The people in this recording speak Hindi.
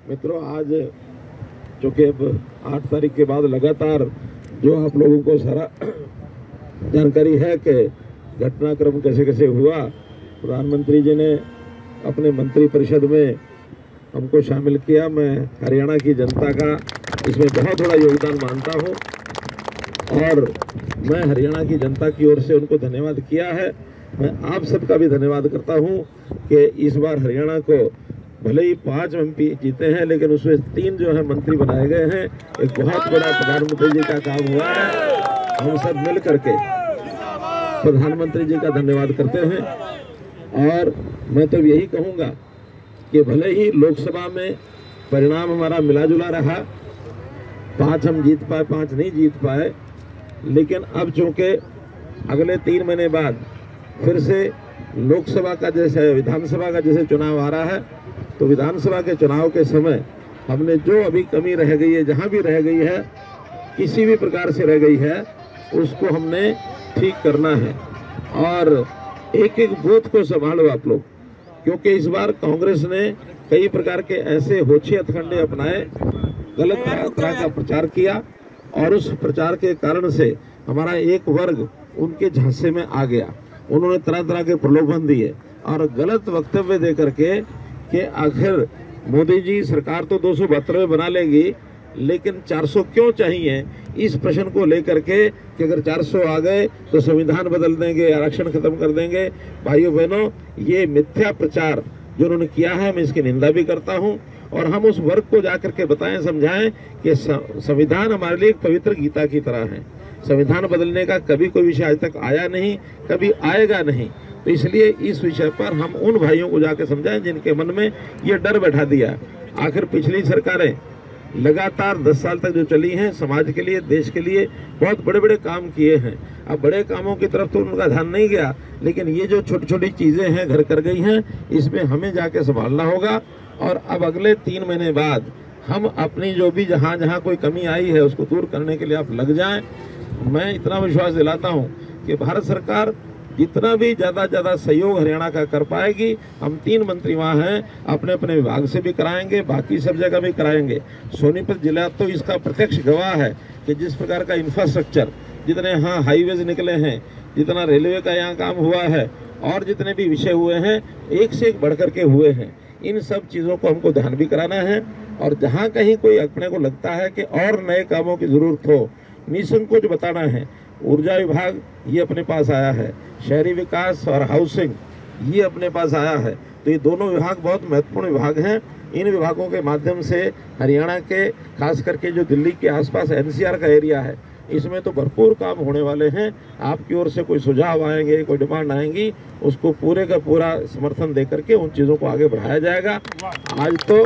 मित्रों, आज चूँकि अब 8 तारीख के बाद लगातार जो आप लोगों को सारा जानकारी है कि घटनाक्रम कैसे कैसे हुआ, प्रधानमंत्री जी ने अपने मंत्रिपरिषद में हमको शामिल किया। मैं हरियाणा की जनता का इसमें बहुत बड़ा योगदान मानता हूं और मैं हरियाणा की जनता की ओर से उनको धन्यवाद किया है। मैं आप सबका भी धन्यवाद करता हूं कि इस बार हरियाणा को भले ही 5 MP जीते हैं, लेकिन उसमें 3 जो है मंत्री बनाए गए हैं। एक बहुत बड़ा प्रधानमंत्री जी का काम हुआ है। हम सब मिल करके प्रधानमंत्री जी का धन्यवाद करते हैं और मैं तो यही कहूँगा कि भले ही लोकसभा में परिणाम हमारा मिला जुला रहा, 5 हम जीत पाए, 5 नहीं जीत पाए, लेकिन अब चूँकि अगले 3 महीने बाद फिर से लोकसभा का जैसे विधानसभा का जैसे चुनाव आ रहा है, तो विधानसभा के चुनाव के समय हमने जो अभी कमी रह गई है, जहाँ भी रह गई है, किसी भी प्रकार से रह गई है, उसको हमने ठीक करना है। और एक एक बूथ को संभालो आप लोग, क्योंकि इस बार कांग्रेस ने कई प्रकार के ऐसे होछे हथकंडे अपनाए, गलत तरह का प्रचार किया और उस प्रचार के कारण से हमारा एक वर्ग उनके झांसे में आ गया। उन्होंने तरह तरह के प्रलोभन दिए और गलत वक्तव्य दे करके कि आखिर मोदी जी सरकार तो 272 बना लेगी, लेकिन 400 क्यों चाहिए, इस प्रश्न को लेकर के कि अगर 400 आ गए तो संविधान बदल देंगे, आरक्षण खत्म कर देंगे। भाइयों बहनों, ये मिथ्या प्रचार जो उन्होंने किया है, मैं इसकी निंदा भी करता हूं और हम उस वर्ग को जाकर के बताएं, समझाएं कि संविधान हमारे लिए एक पवित्र गीता की तरह है। संविधान बदलने का कभी कोई विषय आज तक आया नहीं, कभी आएगा नहीं। तो इसलिए इस विषय पर हम उन भाइयों को जाकर समझाएं जिनके मन में ये डर बैठा दिया। आखिर पिछली सरकारें लगातार 10 साल तक जो चली हैं, समाज के लिए, देश के लिए बहुत बड़े बड़े काम किए हैं। अब बड़े कामों की तरफ तो उनका ध्यान नहीं गया, लेकिन ये जो छोटी छोटी चीज़ें हैं घर कर गई हैं, इसमें हमें जाके संभालना होगा। और अब अगले 3 महीने बाद हम अपनी जो भी जहाँ जहाँ कोई कमी आई है उसको दूर करने के लिए आप लग जाएं। मैं इतना विश्वास दिलाता हूँ कि भारत सरकार जितना भी ज़्यादा सहयोग हरियाणा का कर पाएगी। हम 3 मंत्री वहाँ हैं, अपने अपने विभाग से भी कराएंगे, बाकी सब जगह भी कराएंगे। सोनीपत जिला तो इसका प्रत्यक्ष गवाह है कि जिस प्रकार का इंफ्रास्ट्रक्चर, जितने यहाँ हाईवेज निकले हैं, जितना रेलवे का यहाँ काम हुआ है और जितने भी विषय हुए हैं, एक से एक बढ़ कर के हुए हैं। इन सब चीज़ों को हमको ध्यान भी कराना है और जहाँ कहीं कोई अपने को लगता है कि और नए कामों की ज़रूरत हो, निसंकोच बताना है। ऊर्जा विभाग ये अपने पास आया है, शहरी विकास और हाउसिंग ये अपने पास आया है। तो ये दोनों विभाग बहुत महत्वपूर्ण विभाग हैं। इन विभागों के माध्यम से हरियाणा के, खास करके जो दिल्ली के आसपास NCR का एरिया है, इसमें तो भरपूर काम होने वाले हैं। आपकी ओर से कोई सुझाव आएंगे, कोई डिमांड आएंगी, उसको पूरे का पूरा समर्थन दे करके उन चीज़ों को आगे बढ़ाया जाएगा। आज तो